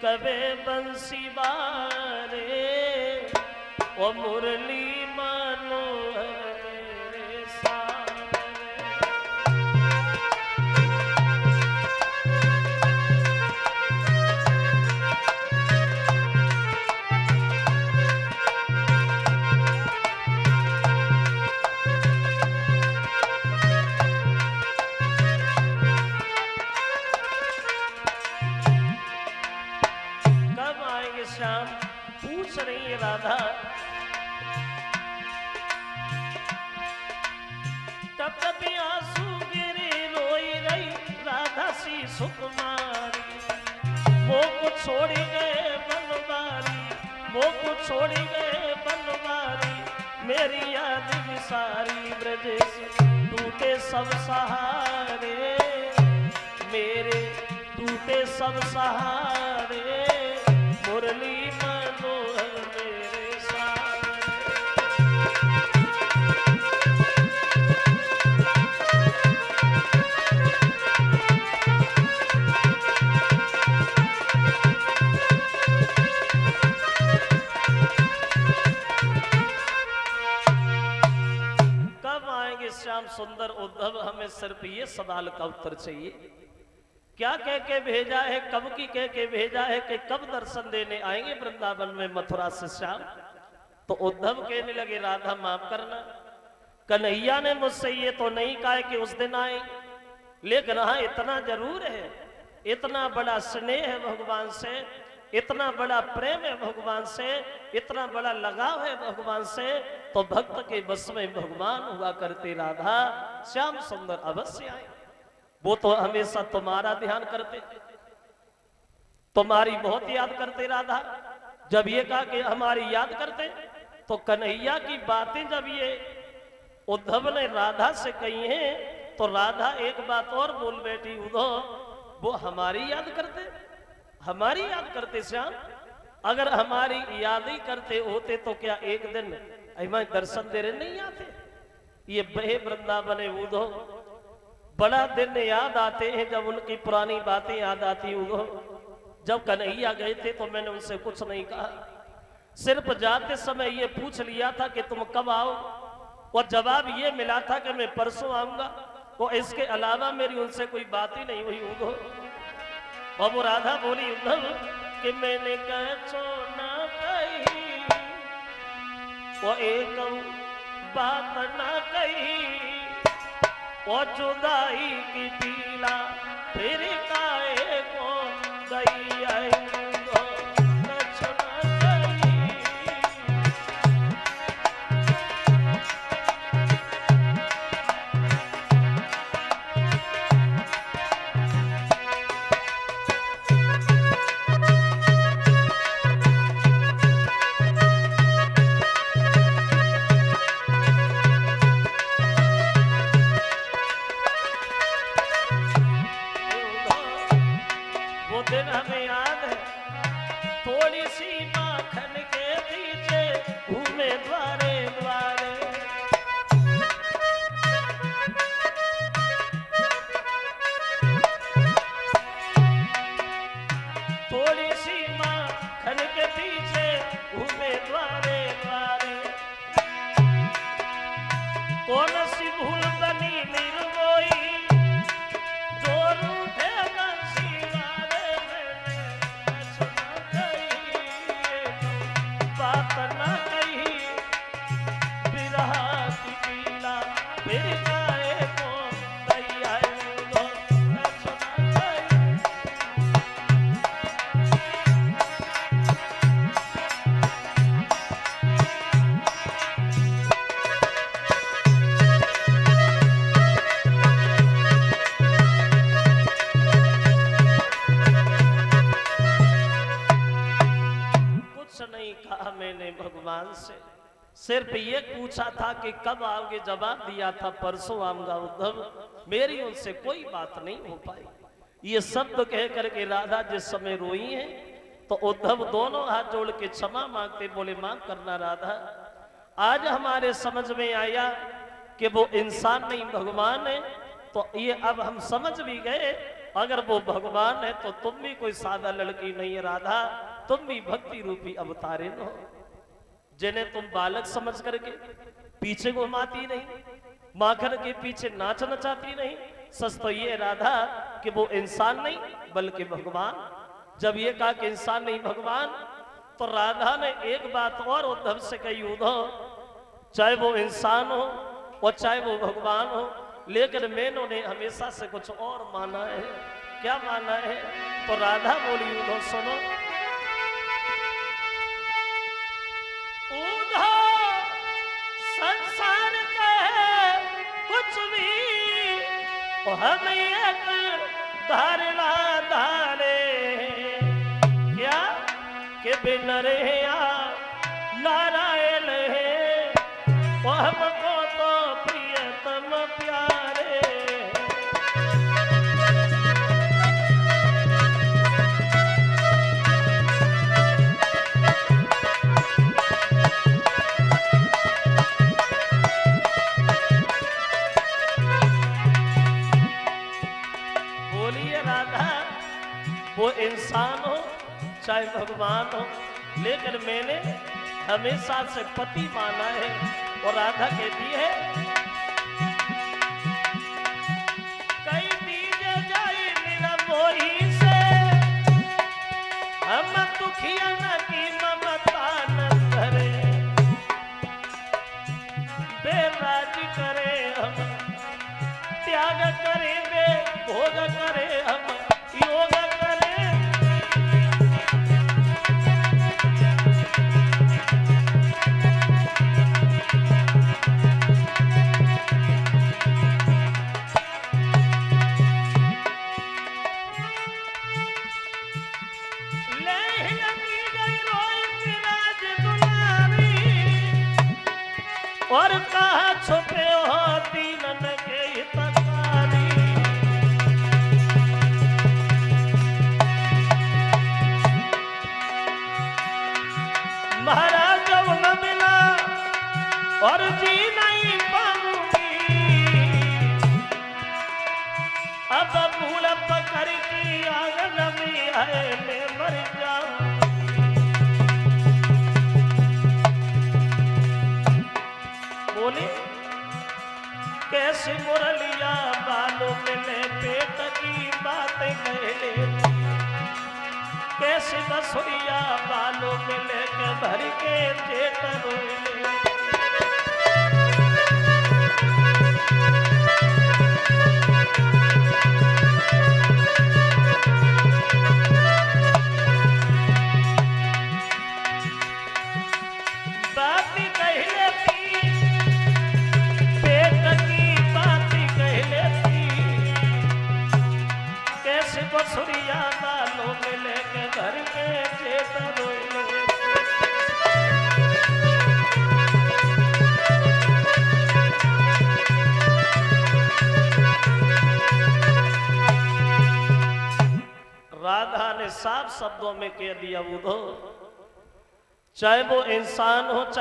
कवे बंसी बारे ओ मुरली मनोहर मेरे सारे। कब आएंगे श्याम, पूछ रही है राधा। तब तभी आंसू गिरे रोई रही राधा सी सुकुमारी। वो को छोड़ी गए बनवारी, वो को छोड़ी गए बनवारी, मेरी याद विसारी ब्रजेश टूटे सब सहारे, मेरे टूटे सब सहारे, मुरली मनोहर मेरे सारे। कब आएंगे श्याम सुंदर उद्धव, हमें सिर्फ ये सवाल का उत्तर चाहिए। क्या कह के भेजा है, कब की कह के भेजा है कि कब दर्शन देने आएंगे वृंदावन में मथुरा से श्याम। तो उद्धव कहने लगे राधा माफ करना, कन्हैया ने मुझसे ये तो नहीं कहा कि उस दिन आए, लेकिन हाँ इतना जरूर है, इतना बड़ा स्नेह है भगवान से, इतना बड़ा प्रेम है भगवान से, इतना बड़ा लगाव है भगवान से, तो भक्त के बस में भगवान हुआ करते राधा। श्याम सुंदर अवश्य आए, वो तो हमेशा तुम्हारा ध्यान करते, तुम्हारी बहुत याद करते राधा। जब ये कहा कि हमारी याद करते, तो कन्हैया की बातें जब ये उद्धव ने राधा से कही हैं, तो राधा एक बात और बोल बैठी, उद्धव वो हमारी याद करते, हमारी याद करते श्याम। अगर हमारी याद ही करते होते तो क्या एक दिन हमें दर्शन दे रहे नहीं आते। ये बहे वृंदावन उद्धव, बड़ा दिन याद आते हैं जब उनकी पुरानी बातें याद आती। जब कन्हैया गए थे तो मैंने उनसे कुछ नहीं कहा, सिर्फ जाते समय ये पूछ लिया था कि तुम कब आओ, और जवाब ये मिला था कि मैं परसों आऊंगा। और इसके अलावा मेरी उनसे कोई बात ही नहीं हुई उद्धव। और वो राधा बोली उद्धव कि मैंने कहो ना कही, वो एक बात ना कही, और जुदाई की पीला फिर काहे को गई है। हमें याद है, थोड़ी सी माखन के पीछे घूमे द्वारे द्वारे, थोड़ी सी माखन के पीछे घूमे द्वारे द्वारे। कौन सी भूल बनी निर्मोही, जो रूठे बात न कही, बिरहा की पीला फिर काहे को गई है। नहीं कहा मैंने भगवान से, सिर्फ ये पूछा था कि कब आओगे, जवाब दिया था परसों आऊंगा उद्धव। मेरी उनसे कोई बात नहीं हो पाई। ये शब्द कह करके राधा जिस समय रोई है, तो उद्धव दोनों हाथ जोड़ के क्षमा मांगते, बोले माफ करना राधा, आज हमारे समझ में आया कि वो इंसान नहीं भगवान है। तो ये अब हम समझ भी गए अगर वो भगवान है तो तुम भी कोई सादा लड़की नहीं है राधा, तुम भी भक्ति रूपी अवतारिण हो, जिन्हें तुम बालक समझ करके पीछे घुमाती नहीं, माखन के पीछे नाच नचाती नहीं। सच तो ये राधा कि वो इंसान नहीं बल्कि भगवान। जब ये कहा कि इंसान नहीं भगवान, तो राधा ने एक बात और उद्धव से कही, उद्धव चाहे वो इंसान हो और चाहे वो भगवान हो, लेकिन मैंने उन्हें हमेशा से कुछ और माना है। क्या माना है? तो राधा बोली, उद्धव सुनो, उद्धव संसार का है कुछ भी, हम एक धारणा धारे, क्या कि बिन रे नारायण है वो हमको तो प्रियतम प्यारे। बोलिए राधा, वो इंसान हो चाहे भगवान हो, लेकिन मैंने हमेशा से पति माना है। और राधा कहती है, कई दीजे जाई मेरा मोही से, हम दुखिया न की ममता न करे, बेराज करे हम त्याग करे, बे भोग करे हम योग करे। और कहा छुपे हो दीनन के हितकारी, महाराज जब न मिला और जी नहीं पाऊंगी, अब भूल पकड़ की आंगन में है मैं मर जाऊं। बोली कैसी मुरलिया बालों मिले पेट की बातें कहले, कैसी बसुरिया बालों मिले के भर के जेठ रोले। बाती कहले बसुरिया बालों में लेके घर के जेठ रोले। राधा ने साफ शब्दों में कह दिया, उद्धव चाहे वो इंसान हो